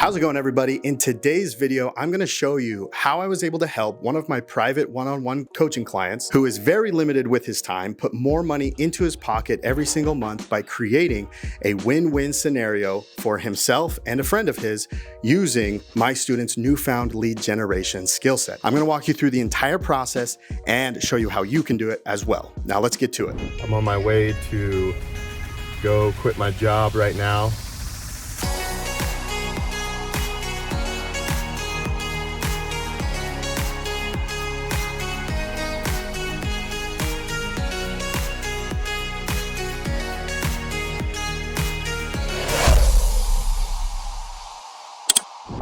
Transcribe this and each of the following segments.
How's it going, everybody? In today's video, I'm going to show you how I was able to help one of my private one-on-one coaching clients who is very limited with his time put more money into his pocket every single month by creating a win-win scenario for himself and a friend of his using my student's newfound lead generation skill set. I'm going to walk you through the entire process and show you how you can do it as well. Now let's get to it. I'm on my way to go quit my job right now.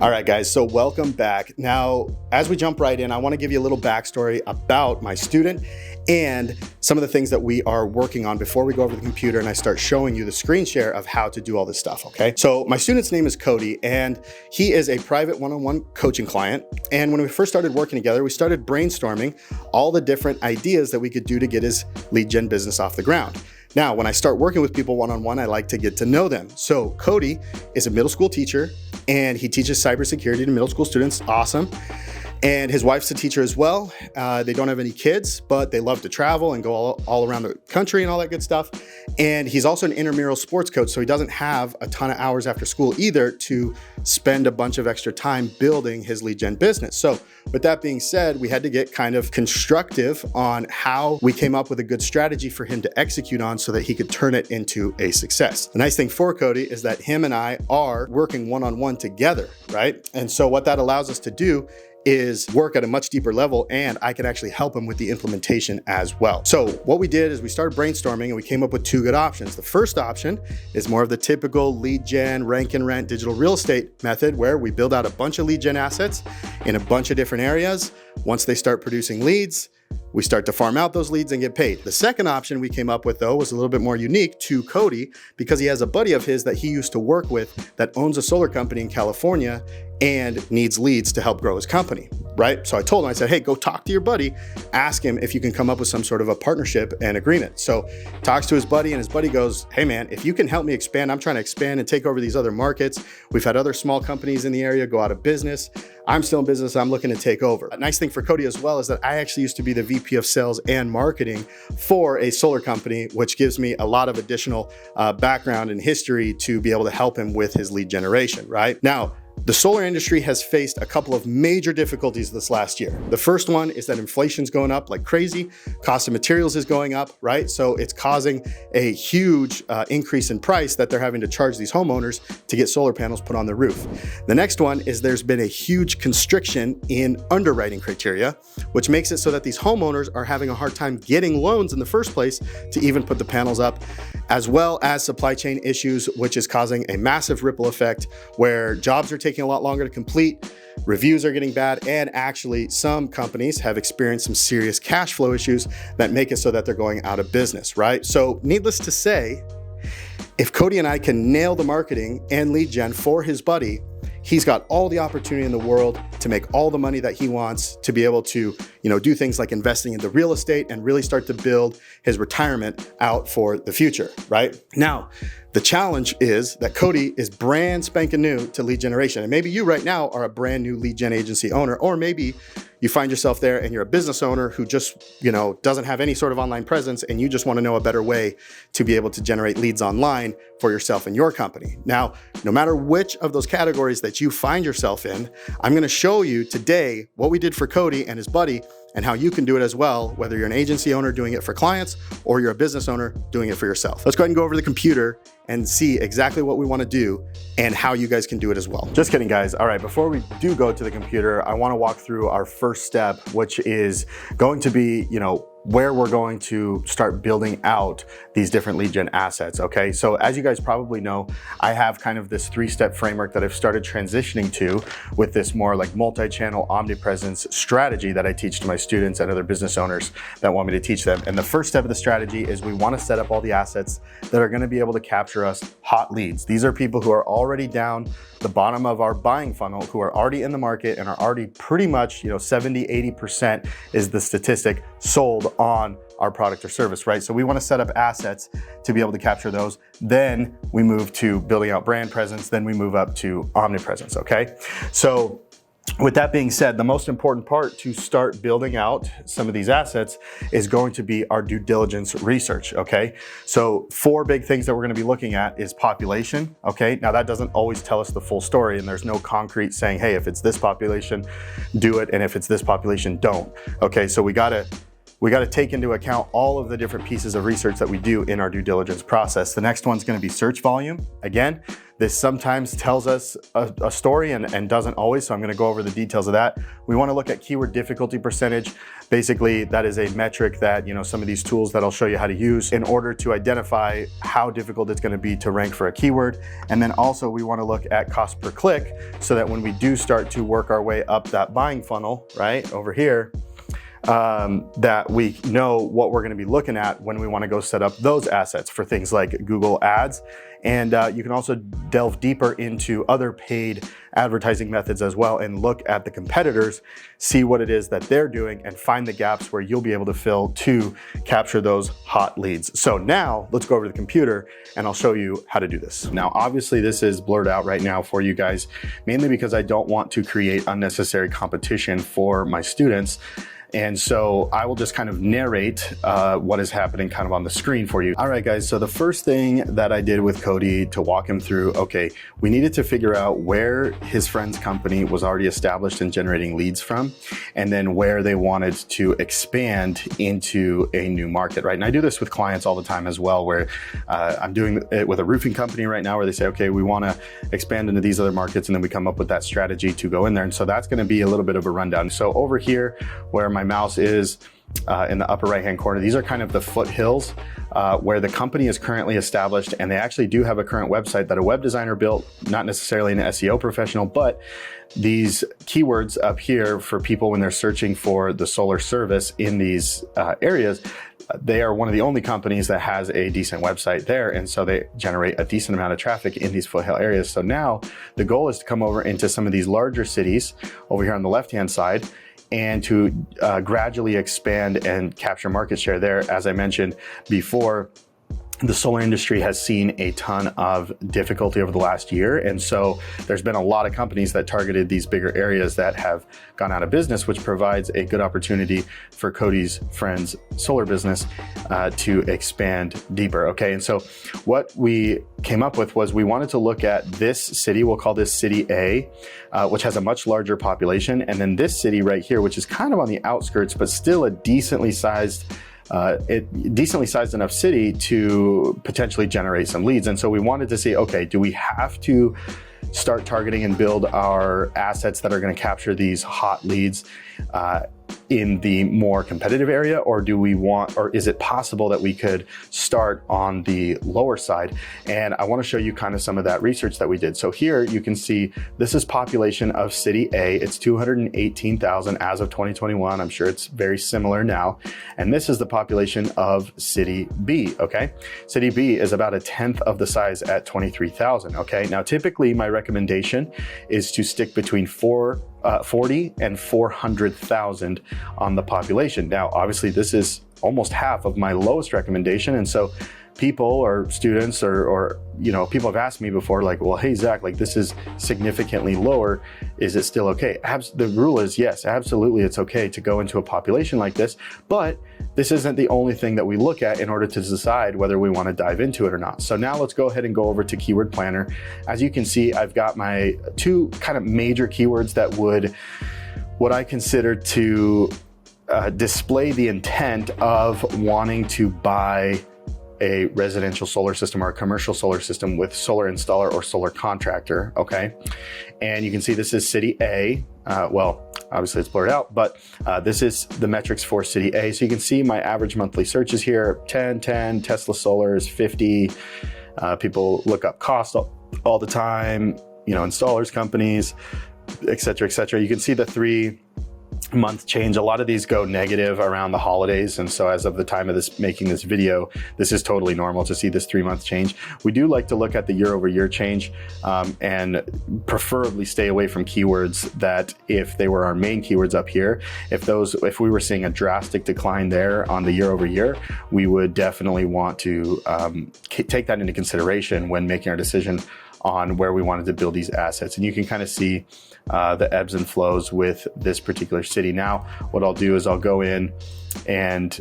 All right, guys, so welcome back. Now, as we jump right in, I want to give you a little backstory about my student and some of the things that we are working on before we go over the computer and I start showing you the screen share of how to do all this stuff, okay? So my student's name is Cody, and he is a private one-on-one coaching client. And when we first started working together, we started brainstorming all the different ideas that we could do to get his lead gen business off the ground. Now, when I start working with people one-on-one, I like to get to know them. So Cody is a middle school teacher and he teaches cybersecurity to middle school students. Awesome. And his wife's a teacher as well. They don't have any kids, but they love to travel and go all around the country and all that good stuff. And he's also an intramural sports coach, so he doesn't have a ton of hours after school either to spend a bunch of extra time building his lead gen business. So with that being said, we had to get kind of constructive on how we came up with a good strategy for him to execute on so that he could turn it into a success. The nice thing for Cody is that him and I are working one-on-one together, right? And so what that allows us to do is work at a much deeper level, and I can actually help him with the implementation as well. So what we did is we started brainstorming and we came up with two good options. The first option is more of the typical lead gen, rank and rent digital real estate method, where we build out a bunch of lead gen assets in a bunch of different areas. Once they start producing leads, we start to farm out those leads and get paid. The second option we came up with, though, was a little bit more unique to Cody because he has a buddy of his that he used to work with that owns a solar company in California and needs leads to help grow his company, right? So I told him, I said, hey, go talk to your buddy, ask him if you can come up with some sort of a partnership and agreement. So talks to his buddy, and his buddy goes, hey man, if you can help me expand, I'm trying to expand and take over these other markets. We've had other small companies in the area go out of business. I'm still in business, I'm looking to take over. A nice thing for Cody as well is that I actually used to be the VP of sales and marketing for a solar company, which gives me a lot of additional background and history to be able to help him with his lead generation, right? Now, the solar industry has faced a couple of major difficulties this last year. The first one is that inflation's going up like crazy. Cost of materials is going up, right? So it's causing a huge increase in price that they're having to charge these homeowners to get solar panels put on their roof. The next one is there's been a huge constriction in underwriting criteria, which makes it so that these homeowners are having a hard time getting loans in the first place to even put the panels up, as well as supply chain issues, which is causing a massive ripple effect where jobs are taking a lot longer to complete, reviews are getting bad, and actually some companies have experienced some serious cash flow issues that make it so that they're going out of business, right? So needless to say, if Cody and I can nail the marketing and lead gen for his buddy, he's got all the opportunity in the world to make all the money that he wants to be able to, do things like investing into real estate and really start to build his retirement out for the future, right? Now, the challenge is that Cody is brand spanking new to lead generation. And maybe you right now are a brand new lead gen agency owner, or maybe you find yourself there and you're a business owner who just, doesn't have any sort of online presence and you just want to know a better way to be able to generate leads online for yourself and your company. Now, no matter which of those categories that you find yourself in, I'm going to show you today what we did for Cody and his buddy and how you can do it as well, whether you're an agency owner doing it for clients or you're a business owner doing it for yourself. Let's go ahead and go over to the computer and see exactly what we want to do and how you guys can do it as well. Just kidding, guys. All right, before we do go to the computer, I want to walk through our first step, which is going to be, where we're going to start building out these different lead gen assets, okay? So as you guys probably know, I have kind of this three-step framework that I've started transitioning to with this more like multi-channel omnipresence strategy that I teach to my students and other business owners that want me to teach them. And the first step of the strategy is we want to set up all the assets that are going to be able to capture us hot leads. These are people who are already down the bottom of our buying funnel, who are already in the market and are already pretty much, 70, 80% is the statistic, sold on our product or service, right? So we want to set up assets to be able to capture those. Then we move to building out brand presence. Then we move up to omnipresence, okay? So with that being said, the most important part to start building out some of these assets is going to be our due diligence research, okay? So 4 big things that we're gonna be looking at is population, okay? Now that doesn't always tell us the full story, and there's no concrete saying, hey, if it's this population, do it, and if it's this population, don't, okay? So we gotta take into account all of the different pieces of research that we do in our due diligence process. The next one's gonna be search volume. Again, this sometimes tells us a story and doesn't always, so I'm gonna go over the details of that. We wanna look at keyword difficulty percentage. Basically, that is a metric that, some of these tools that I'll show you how to use in order to identify how difficult it's gonna be to rank for a keyword. And then also we wanna look at cost per click so that when we do start to work our way up that buying funnel, right, over here, that we know what we're going to be looking at when we want to go set up those assets for things like Google Ads. And you can also delve deeper into other paid advertising methods as well and look at the competitors, see what it is that they're doing, and find the gaps where you'll be able to fill to capture those hot leads. So now let's go over to the computer and I'll show you how to do this. Now, obviously this is blurred out right now for you guys, mainly because I don't want to create unnecessary competition for my students. And so I will just kind of narrate what is happening kind of on the screen for you. All right, guys, so the first thing that I did with Cody to walk him through, okay, we needed to figure out where his friend's company was already established and generating leads from, and then where they wanted to expand into a new market, right? And I do this with clients all the time as well, where I'm doing it with a roofing company right now where they say, okay, we want to expand into these other markets, and then we come up with that strategy to go in there. And so that's going to be a little bit of a rundown. So over here, where my mouse is in the upper right hand corner, these are kind of the foothills where the company is currently established, and they actually do have a current website that a web designer built, not necessarily an SEO professional, but these keywords up here for people when they're searching for the solar service in these areas. They are one of the only companies that has a decent website there, and so they generate a decent amount of traffic in these foothill areas. So now the goal is to come over into some of these larger cities over here on the left hand side and to gradually expand and capture market share there. As I mentioned before, the solar industry has seen a ton of difficulty over the last year. And so there's been a lot of companies that targeted these bigger areas that have gone out of business, which provides a good opportunity for Cody's friend's solar business to expand deeper. Okay, and so what we came up with was we wanted to look at this city, we'll call this city A, which has a much larger population. And then this city right here, which is kind of on the outskirts, but still a decently sized enough city to potentially generate some leads. And so we wanted to see, okay, do we have to start targeting and build our assets that are going to capture these hot leads in the more competitive area, or do we want, or is it possible that we could start on the lower side? And I want to show you kind of some of that research that we did. So here you can see this is population of city A. It's 218,000 as of 2021. I'm sure it's very similar now. And this is the population of city B, okay? City B is about 1/10 of the size at 23,000, okay? Now, typically my recommendation is to stick between 40 and 400,000 on the population. Now, obviously this is almost half of my lowest recommendation. And so people or students or people have asked me before, like, well, hey, Zach, like this is significantly lower. Is it still okay? The rule is yes, absolutely. It's okay to go into a population like this, but this isn't the only thing that we look at in order to decide whether we want to dive into it or not. So now let's go ahead and go over to Keyword Planner. As you can see, I've got my 2 kind of major keywords that would, what I consider to display the intent of wanting to buy a residential solar system or a commercial solar system with solar installer or solar contractor, okay? And you can see this is city A. Well, obviously it's blurred out, but this is the metrics for city A. So you can see my average monthly searches here, 10, Tesla Solar is 50. People look up cost all the time, installers, companies, et cetera, et cetera. You can see the 3 month change. A lot of these go negative around the holidays, and so as of the time of this making this video, this is totally normal to see this 3-month change. We do like to look at the year-over-year change, and preferably stay away from keywords that, if they were our main keywords up here, if we were seeing a drastic decline there on the year-over-year, we would definitely want to take that into consideration when making our decision on where we wanted to build these assets. And you can kind of see the ebbs and flows with this particular city. Now, what I'll do is I'll go in and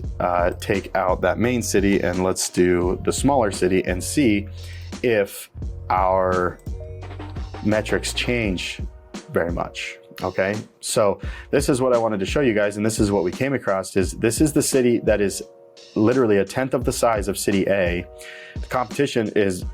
take out that main city, and let's do the smaller city and see if our metrics change very much. Okay, so this is what I wanted to show you guys, and this is what we came across. This is the city that is literally 1/10 of the size of city A. The competition is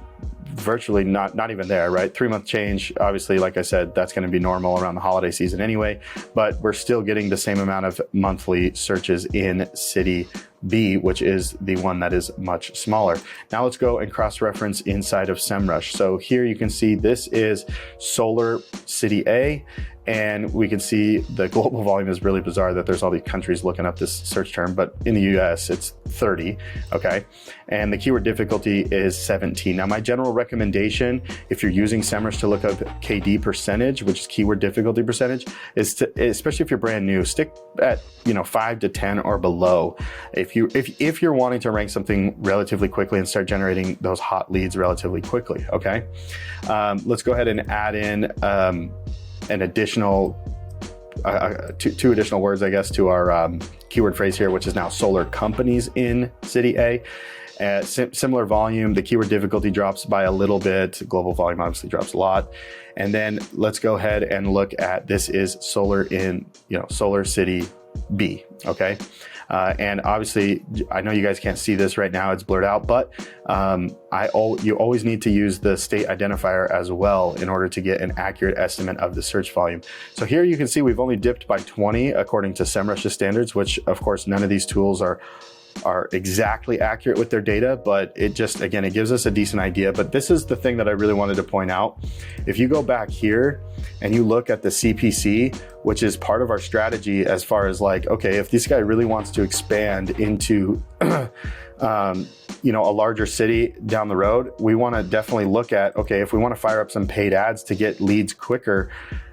virtually not even there, right? 3-month change, obviously, like I said, that's going to be normal around the holiday season anyway, but we're still getting the same amount of monthly searches in city B, which is the one that is much smaller. Now let's go and cross-reference inside of SEMrush. So here you can see this is solar city A, and we can see the global volume is really bizarre that there's all these countries looking up this search term, but in the US it's 30, okay? And the keyword difficulty is 17. Now my general recommendation, if you're using SEMrush to look up KD percentage, which is keyword difficulty percentage, is to, especially if you're brand new, stick at 5 to 10 or below. If you're wanting to rank something relatively quickly and start generating those hot leads relatively quickly, okay? Let's go ahead and add in an additional, two additional words, I guess, to our keyword phrase here, which is now solar companies in city A. Similar volume, the keyword difficulty drops by a little bit, global volume obviously drops a lot. And then let's go ahead and look at, this is solar in, solar city B, okay? And obviously, I know you guys can't see this right now, it's blurred out, but you always need to use the state identifier as well in order to get an accurate estimate of the search volume. So here you can see we've only dipped by 20 according to SEMrush's standards, which of course none of these tools are exactly accurate with their data, but it just, again, it gives us a decent idea. But this is the thing that I really wanted to point out. If you go back here and you look at the CPC, which is part of our strategy as far as like, okay, if this guy really wants to expand into a larger city down the road, we want to definitely look at, okay, if we want to fire up some paid ads to get leads quicker,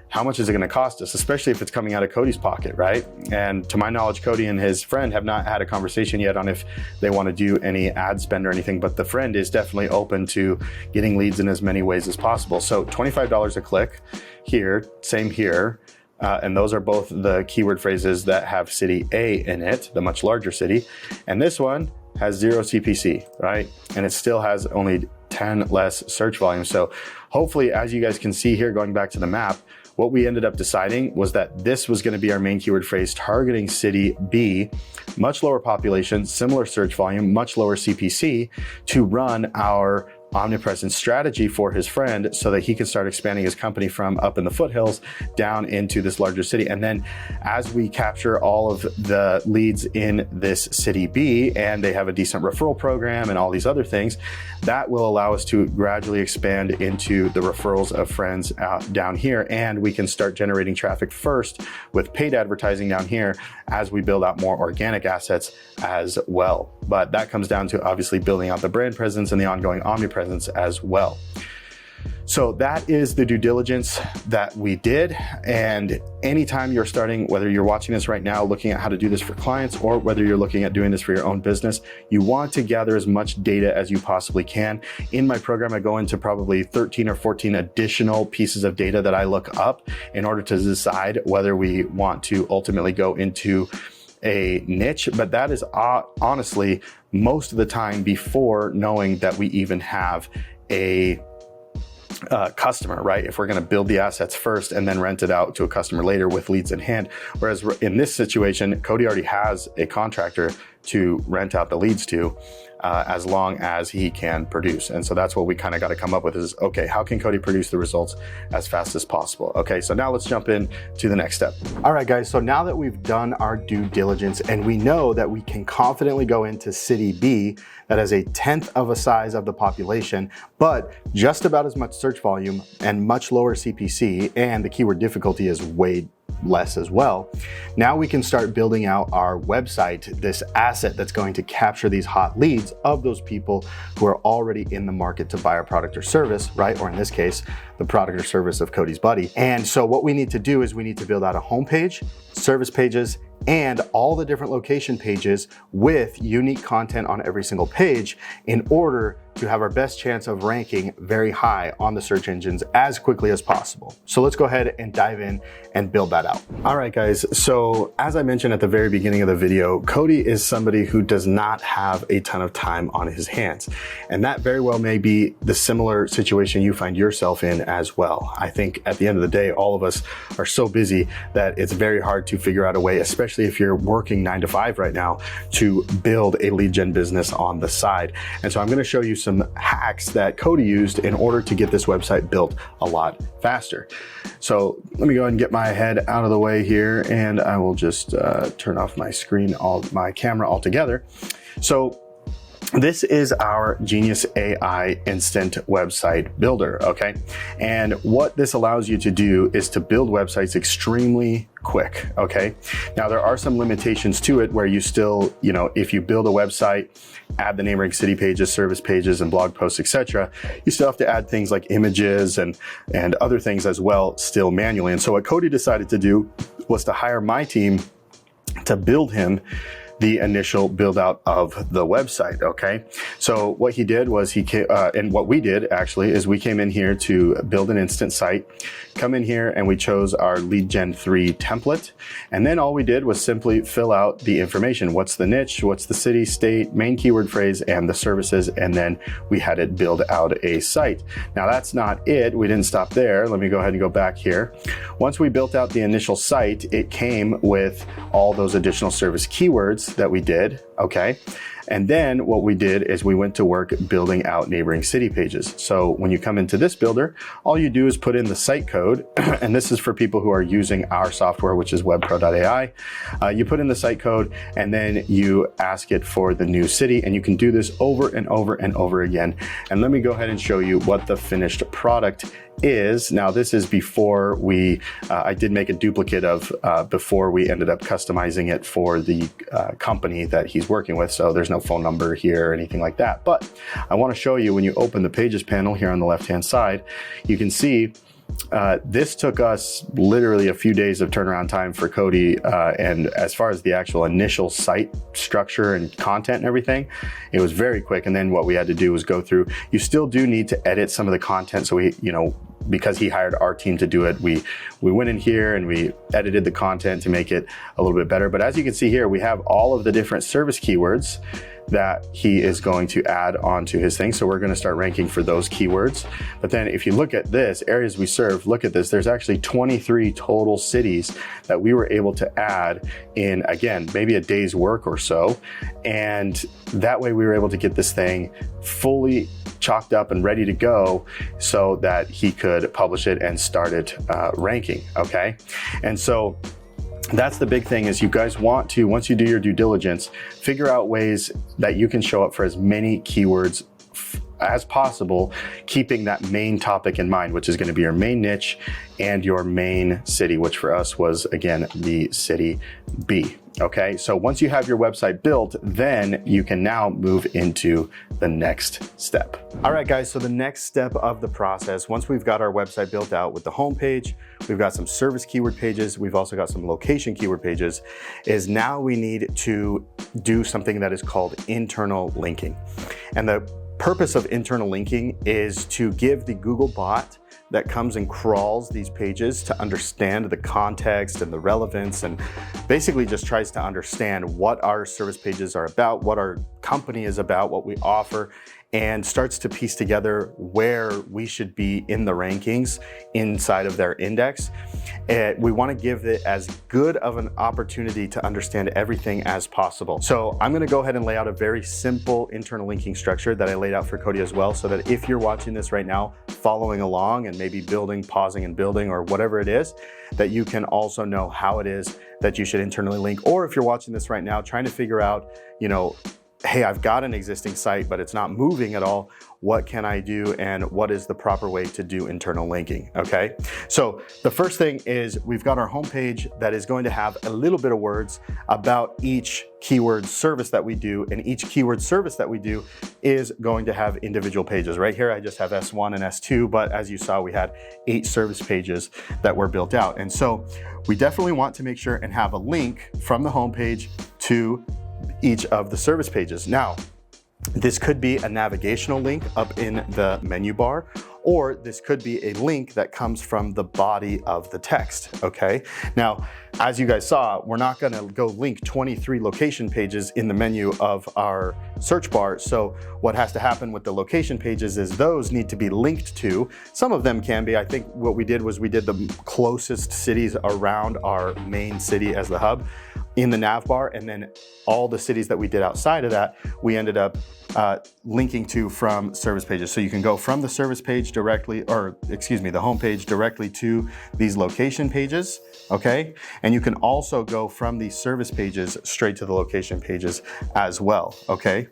how much is it going to cost us, especially if it's coming out of Cody's pocket, right? And to my knowledge, Cody and his friend have not had a conversation yet on if they want to do any ad spend or anything, but the friend is definitely open to getting leads in as many ways as possible. So $25 a click here, same here. And those are both the keyword phrases that have city A in it, the much larger city. And this one has 0 CPC, right? And it still has only 10 less search volume. So hopefully, as you guys can see here, going back to the map, what we ended up deciding was that this was going to be our main keyword phrase targeting city B, much lower population, similar search volume, much lower CPC, to run our omnipresent strategy for his friend so that he can start expanding his company from up in the foothills down into this larger city. And then as we capture all of the leads in this city B, and they have a decent referral program and all these other things, that will allow us to gradually expand into the referrals of friends out down here. And we can start generating traffic first with paid advertising down here as we build out more organic assets as well. But that comes down to obviously building out the brand presence and the ongoing omnipresence as well. So that is the due diligence that we did. And anytime you're starting, whether you're watching this right now, looking at how to do this for clients, or whether you're looking at doing this for your own business, you want to gather as much data as you possibly can. In my program, I go into probably 13 or 14 additional pieces of data that I look up in order to decide whether we want to ultimately go into a niche, but that is honestly most of the time before knowing that we even have a customer, right? If we're going to build the assets first and then rent it out to a customer later with leads in hand. Whereas in this situation, Cody already has a contractor to rent out the leads to, as long as he can produce. And so that's what we kind of got to come up with is, okay, how can Cody produce the results as fast as possible? Okay, so now let's jump in to the next step. All right, guys, so now that we've done our due diligence and we know that we can confidently go into city B that has 1/10 of a size of the population, but just about as much search volume and much lower CPC, and the keyword difficulty is way less as well. Now we can start building out our website, this asset that's going to capture these hot leads of those people who are already in the market to buy our product or service, right? Or in this case, the product or service of Cody's buddy. And so what we need to do is we need to build out a homepage, service pages, and all the different location pages with unique content on every single page in order to have our best chance of ranking very high on the search engines as quickly as possible. So let's go ahead and dive in and build that out. All right, guys. So as I mentioned at the very beginning of the video, Cody is somebody who does not have a ton of time on his hands. And that very well may be the similar situation you find yourself in as well. I think at the end of the day, all of us are so busy that it's very hard to figure out a way, especially if you're working 9 to 5 right now, to build a lead gen business on the side. And so I'm going to show you some hacks that Cody used in order to get this website built a lot faster. So let me go ahead and get my head out of the way here, and I will just turn off my screen, my camera altogether. So this is our Genius AI Instant Website Builder, okay? And what this allows you to do is to build websites extremely quick, okay? Now there are some limitations to it where you still, if you build a website, add the neighboring city pages, service pages, and blog posts, etc., you still have to add things like images and other things as well, still manually. And so what Cody decided to do was to hire my team to build him the initial build out of the website, okay? So what he did was and what we did actually is we came in here to build an instant site, come in here and we chose our Lead Gen 3 template. And then all we did was simply fill out the information. What's the niche, what's the city, state, main keyword phrase, and the services. And then we had it build out a site. Now that's not it. We didn't stop there. Let me go ahead and go back here. Once we built out the initial site, it came with all those additional service keywords that we did, okay? And then what we did is we went to work building out neighboring city pages. So when you come into this builder, all you do is put in the site code, and this is for people who are using our software, which is webpro.ai. You put in the site code and then you ask it for the new city, and you can do this over and over and over again. And let me go ahead and show you what the finished product is. Now this is before I did make a duplicate of before we ended up customizing it for the company that he's working with. So there's no phone number here or anything like that. But I want to show you when you open the pages panel here on the left-hand side, you can see this took us literally a few days of turnaround time for Cody. And as far as the actual initial site structure and content and everything, it was very quick. And then what we had to do was go through, you still do need to edit some of the content. So we, because he hired our team to do it, we went in here and we edited the content to make it a little bit better. But as you can see here, we have all of the different service keywords that he is going to add onto his thing. So we're going to start ranking for those keywords. But then if you look at this, areas we serve, look at this, there's actually 23 total cities that we were able to add in, again, maybe a day's work or so. And that way we were able to get this thing fully chalked up and ready to go so that he could publish it and start it ranking, okay? And so that's the big thing, is you guys want to, once you do your due diligence, figure out ways that you can show up for as many keywords as possible, keeping that main topic in mind, which is going to be your main niche and your main city, which for us was, again, the city B. Okay, so once you have your website built, then you can now move into the next step. All right, guys, so the next step of the process, once we've got our website built out with the home page, we've got some service keyword pages, we've also got some location keyword pages, is now we need to do something that is called internal linking. And the purpose of internal linking is to give the Google bot that comes and crawls these pages to understand the context and the relevance, and basically just tries to understand what our service pages are about, what our company is about, what we offer, and starts to piece together where we should be in the rankings inside of their index. We want to give it as good of an opportunity to understand everything as possible. So I'm going to go ahead and lay out a very simple internal linking structure that I laid out for Cody as well, so that if you're watching this right now, following along and maybe building, pausing and building, or whatever it is, that you can also know how it is that you should internally link. Or if you're watching this right now, trying to figure out, hey, I've got an existing site, but it's not moving at all. What can I do, and what is the proper way to do internal linking, okay? So the first thing is we've got our homepage that is going to have a little bit of words about each keyword service that we do, and each keyword service that we do is going to have individual pages. Right here, I just have S1 and S2, but as you saw, we had 8 service pages that were built out. And so we definitely want to make sure and have a link from the homepage to each of the service pages. Now, this could be a navigational link up in the menu bar, or this could be a link that comes from the body of the text, okay? Now, as you guys saw, we're not gonna go link 23 location pages in the menu of our search bar. So what has to happen with the location pages is those need to be linked to. Some of them can be. I think what we did was we did the closest cities around our main city as the hub in the nav bar, and then all the cities that we did outside of that, we ended up linking to from service pages. So you can go from the service page directly, or excuse me, the home page directly to these location pages, okay? And you can also go from these service pages straight to the location pages as well, okay?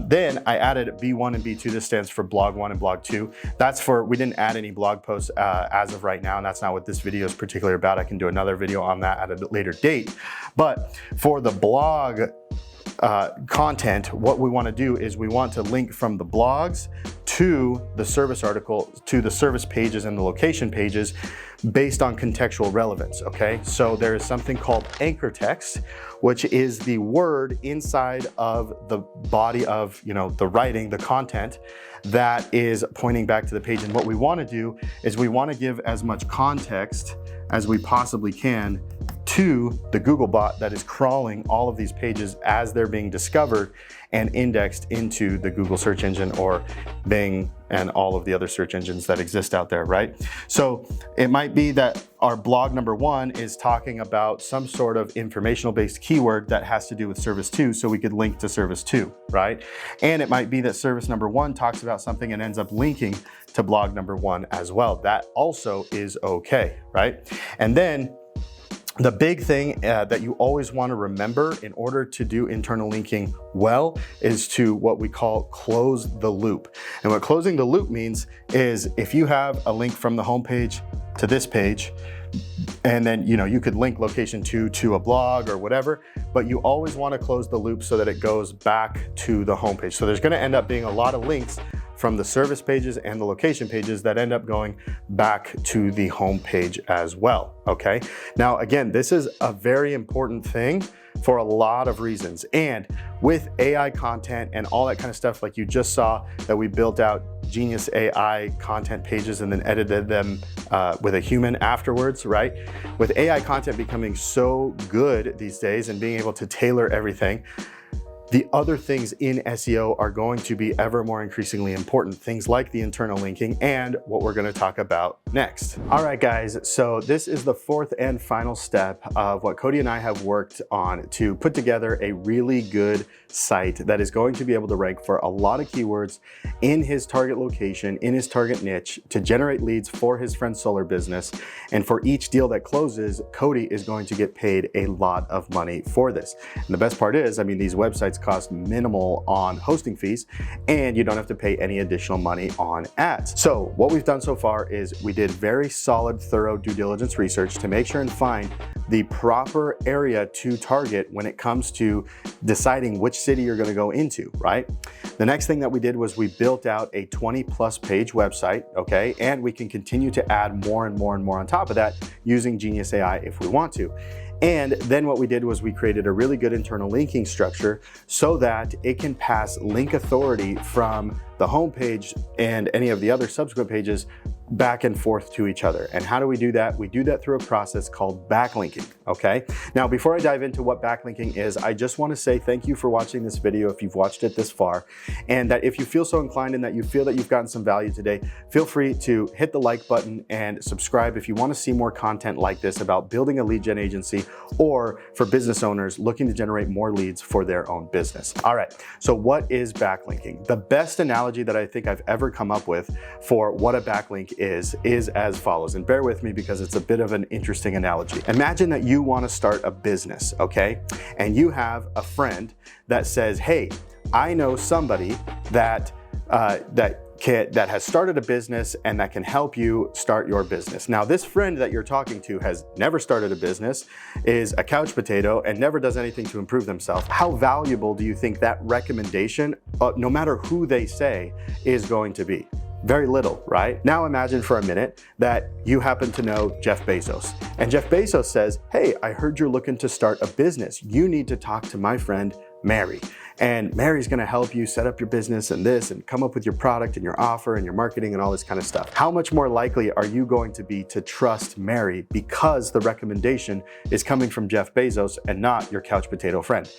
Then I added B1 and B2. This stands for blog 1 and blog 2. That's for, we didn't add any blog posts as of right now, and that's not what this video is particularly about. I can do another video on that at a later date. But for the blog content, what we want to do is we want to link from the blogs to the service article, to the service pages and the location pages based on contextual relevance, okay? So there is something called anchor text, which is the word inside of the body of, the writing, the content that is pointing back to the page. And what we want to do is we want to give as much context as we possibly can to the Google bot that is crawling all of these pages as they're being discovered and indexed into the Google search engine or Bing and all of the other search engines that exist out there, right? So it might be that our blog number 1 is talking about some sort of informational based keyword that has to do with service 2, so we could link to service 2, right? And it might be that service number 1 talks about something and ends up linking to blog number 1 as well. That also is okay, right? And then the big thing that you always want to remember in order to do internal linking well is to what we call close the loop. And what closing the loop means is if you have a link from the home page to this page, and then you could link location 2 to a blog or whatever, but you always want to close the loop so that it goes back to the home page. So there's going to end up being a lot of links from the service pages and the location pages that end up going back to the home page as well, okay? Now, again, this is a very important thing for a lot of reasons. And with AI content and all that kind of stuff, like you just saw that we built out Genius AI content pages and then edited them with a human afterwards, right? With AI content becoming so good these days and being able to tailor everything, the other things in SEO are going to be ever more increasingly important, things like the internal linking and what we're going to talk about next. All right, guys, so this is the 4th and final step of what Cody and I have worked on to put together a really good site that is going to be able to rank for a lot of keywords in his target location, in his target niche, to generate leads for his friend's solar business. And for each deal that closes, Cody is going to get paid a lot of money for this. And the best part is, these websites cost minimal on hosting fees, and you don't have to pay any additional money on ads. So what we've done so far is we did very solid, thorough due diligence research to make sure and find the proper area to target when it comes to deciding which city you're going to go into, right? The next thing that we did was we built out a 20+ page website, okay? And we can continue to add more and more and more on top of that using Genius AI if we want to. And then what we did was we created a really good internal linking structure so that it can pass link authority from the home page and any of the other subsequent pages back and forth to each other. And how do we do that? We do that through a process called backlinking, okay? Now, before I dive into what backlinking is, I just want to say thank you for watching this video if you've watched it this far, and that if you feel so inclined and that you feel that you've gotten some value today, feel free to hit the like button and subscribe if you want to see more content like this about building a lead gen agency or for business owners looking to generate more leads for their own business. All right, so what is backlinking? The best analogy analogy that I think I've ever come up with for what a backlink is as follows. And bear with me because it's a bit of an interesting analogy. Imagine that you want to start a business, okay? And you have a friend that says, hey, I know somebody that has started a business and that can help you start your business. Now, this friend that you're talking to has never started a business, is a couch potato, and never does anything to improve themselves. How valuable do you think that recommendation, no matter who they say, is going to be? Very little, right? Now imagine for a minute that you happen to know Jeff Bezos, and Jeff Bezos says, hey, I heard you're looking to start a business. You need to talk to my friend, Mary. And Mary's gonna help you set up your business and this, and come up with your product and your offer and your marketing and all this kind of stuff. How much more likely are you going to be to trust Mary because the recommendation is coming from Jeff Bezos and not your couch potato friend?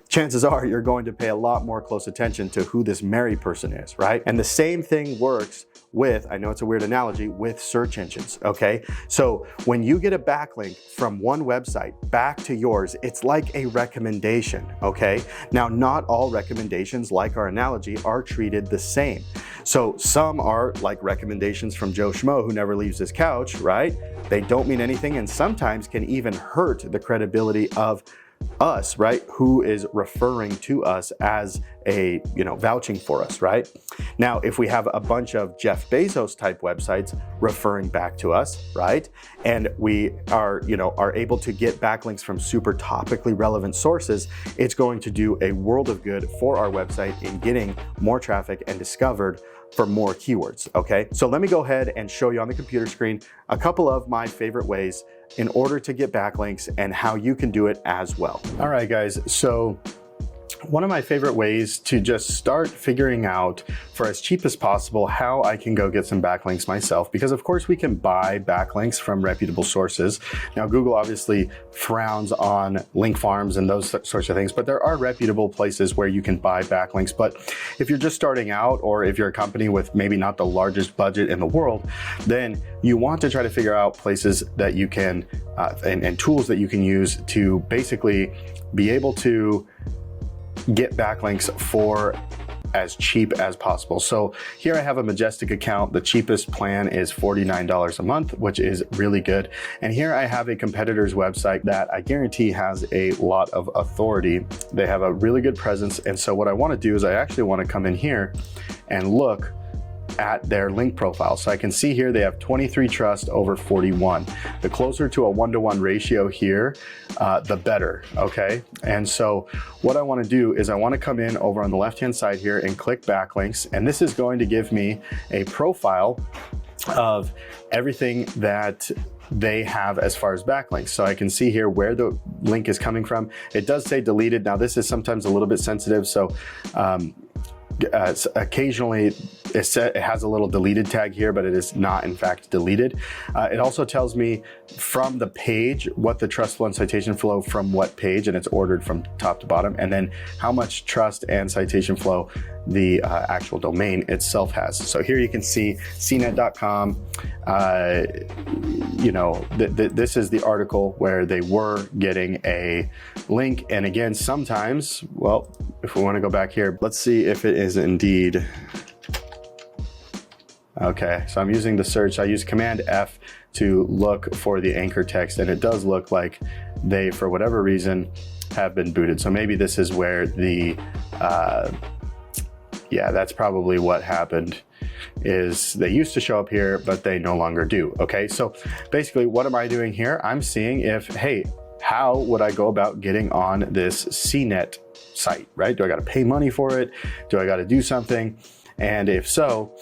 Chances are you're going to pay a lot more close attention to who this Mary person is, right? And the same thing works with, I know it's a weird analogy, with search engines, okay? So when you get a backlink from one website back to yours, it's like a recommendation, okay? Now, not all recommendations, like our analogy, are treated the same. So some are like recommendations from Joe Schmo who never leaves his couch, right? They don't mean anything and sometimes can even hurt the credibility of us, right? Who is referring to us as a, vouching for us, right? Now, if we have a bunch of Jeff Bezos type websites referring back to us, right? And we are, are able to get backlinks from super topically relevant sources, it's going to do a world of good for our website in getting more traffic and discovered for more keywords, okay? So let me go ahead and show you on the computer screen a couple of my favorite ways in order to get backlinks and how you can do it as well. All right, guys, so one of my favorite ways to just start figuring out for as cheap as possible how I can go get some backlinks myself, because of course we can buy backlinks from reputable sources. Now, Google obviously frowns on link farms and those sorts of things, but there are reputable places where you can buy backlinks. But if you're just starting out, or if you're a company with maybe not the largest budget in the world, then you want to try to figure out places that you can and tools that you can use to basically be able to get backlinks for as cheap as possible. So here I have a Majestic account. The cheapest plan is $49 a month, which is really good. And here I have a competitor's website that I guarantee has a lot of authority. They have a really good presence. And so what I want to do is I actually want to come in here and look at their link profile. So I can see here they have 23 trust over 41. The closer to a 1-to-1 ratio here, the better, okay? And so what I want to do is I want to come in over on the left-hand side here and click backlinks. And this is going to give me a profile of everything that they have as far as backlinks. So I can see here where the link is coming from. It does say deleted. Now this is sometimes a little bit sensitive. So occasionally it has a little deleted tag here, but it is not in fact deleted. It also tells me from the page what the trust flow and citation flow from what page, and it's ordered from top to bottom, and then how much trust and citation flow the actual domain itself has. So here you can see cnet.com. This is the article where they were getting a link. And again, sometimes, well, if we want to go back here, let's see if it is indeed. Okay, so I'm using the search. I use Command F to look for the anchor text, and it does look like they, for whatever reason, have been booted. So maybe this is where the, yeah, that's probably what happened, is they used to show up here, but they no longer do. Okay, so basically what am I doing here? I'm seeing if, hey, how would I go about getting on this CNET site, right? Do I got to pay money for it? Do I got to do something? And if so,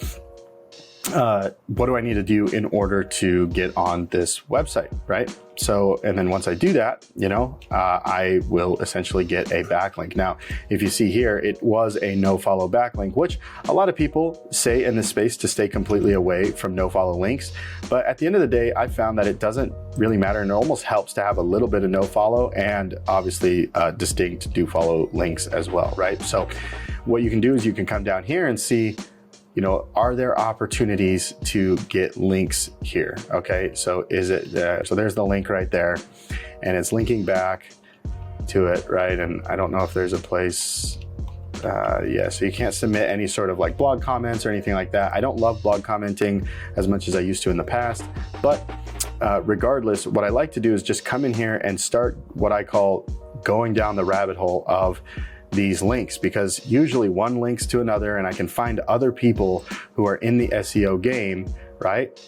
what do I need to do in order to get on this website, right? So, and then once I do that, I will essentially get a backlink. Now, if you see here, it was a no follow backlink, which a lot of people say in this space to stay completely away from no follow links. But at the end of the day, I found that it doesn't really matter, and it almost helps to have a little bit of no follow and obviously distinct do follow links as well, right? So what you can do is you can come down here and see, are there opportunities to get links here? Okay, so is it there? So there's the link right there, and it's linking back to it, right? And I don't know if there's a place. Yeah, so you can't submit any sort of like blog comments or anything like that. I don't love blog commenting as much as I used to in the past, but regardless, what I like to do is just come in here and start what I call going down the rabbit hole of these links, because usually one links to another and I can find other people who are in the SEO game, right,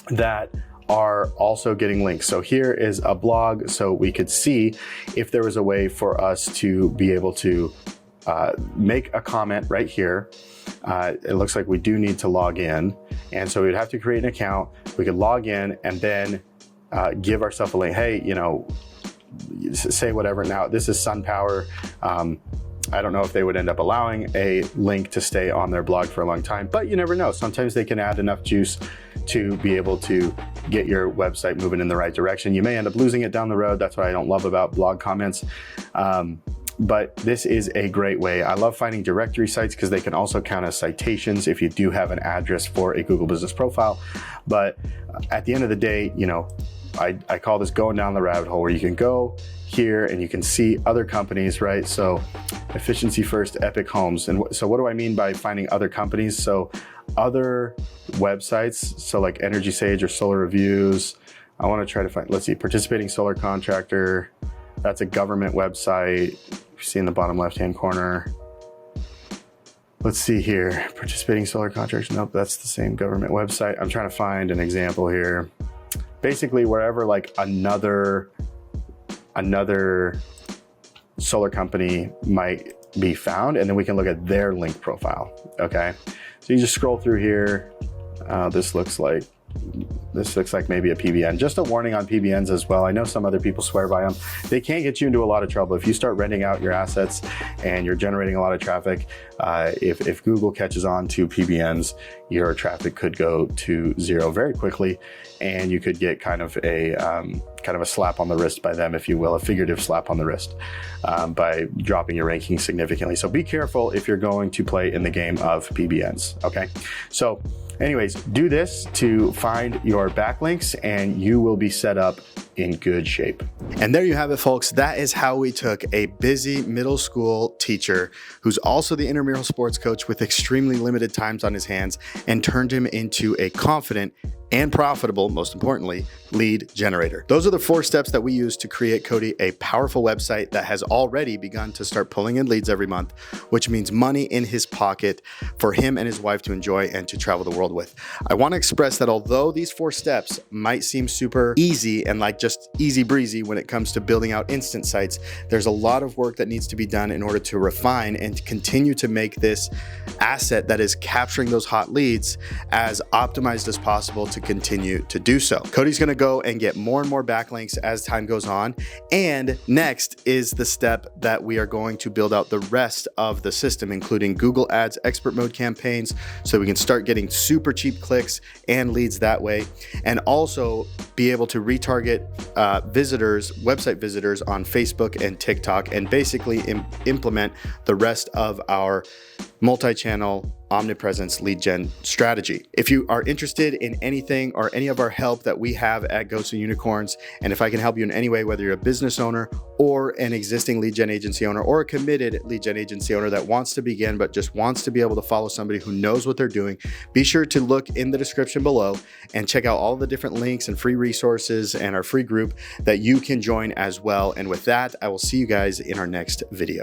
that are also getting links. So here is a blog, so we could see if there was a way for us to be able to make a comment right here. It looks like we do need to log in, and so we'd have to create an account. We could log in and then give ourselves a link. Hey, you know, say whatever. Now this is SunPower. I don't know if they would end up allowing a link to stay on their blog for a long time, but you never know. Sometimes they can add enough juice to be able to get your website moving in the right direction. You may end up losing it down the road. That's what I don't love about blog comments. But this is a great way. I love finding directory sites because they can also count as citations if you do have an address for a Google Business Profile. But at the end of the day, you know, I call this going down the rabbit hole, where you can go here and you can see other companies, right? So Efficiency First, Epic Homes. And so what do I mean by finding other companies? So other websites, so like Energy Sage or Solar Reviews. I want to try to find, let's see, Participating Solar Contractor. That's a government website. You see in the bottom left-hand corner. Let's see here, Participating Solar Contractor. Nope, that's the same government website. I'm trying to find an example here. Basically, wherever like another solar company might be found, and then we can look at their link profile. Okay, so you just scroll through here. This looks like maybe a PBN. Just a warning on PBNs as well. I know some other people swear by them. They can get you into a lot of trouble if you start renting out your assets and you're generating a lot of traffic. If Google catches on to PBNs, your traffic could go to zero very quickly, and you could get kind of a slap on the wrist by them, if you will, a figurative slap on the wrist, by dropping your ranking significantly. So be careful if you're going to play in the game of PBNs. Okay, so anyways, do this to find your backlinks and you will be set up in good shape. And there you have it, folks. That is how we took a busy middle school teacher who's also the intramural sports coach with extremely limited times on his hands and turned him into a confident and profitable, most importantly, lead generator. Those are the 4 steps that we use to create Cody a powerful website that has already begun to start pulling in leads every month, which means money in his pocket for him and his wife to enjoy and to travel the world with. I want to express that although these 4 steps might seem super easy and like just easy breezy when it comes to building out instant sites, there's a lot of work that needs to be done in order to refine and to continue to make this asset that is capturing those hot leads as optimized as possible to continue to do so. Cody's going to go and get more and more backlinks as time goes on. And next is the step that we are going to build out the rest of the system, including Google Ads expert mode campaigns, so we can start getting super cheap clicks and leads that way, and also be able to retarget website visitors on Facebook and TikTok, and basically implement the rest of our multi-channel omnipresence lead gen strategy. If you are interested in anything or any of our help that we have at Goats and Unicorns, and if I can help you in any way, whether you're a business owner or an existing lead gen agency owner or a committed lead gen agency owner that wants to begin but just wants to be able to follow somebody who knows what they're doing, be sure to look in the description below and check out all the different links and free resources and our free group that you can join as well. And with that, I will see you guys in our next video.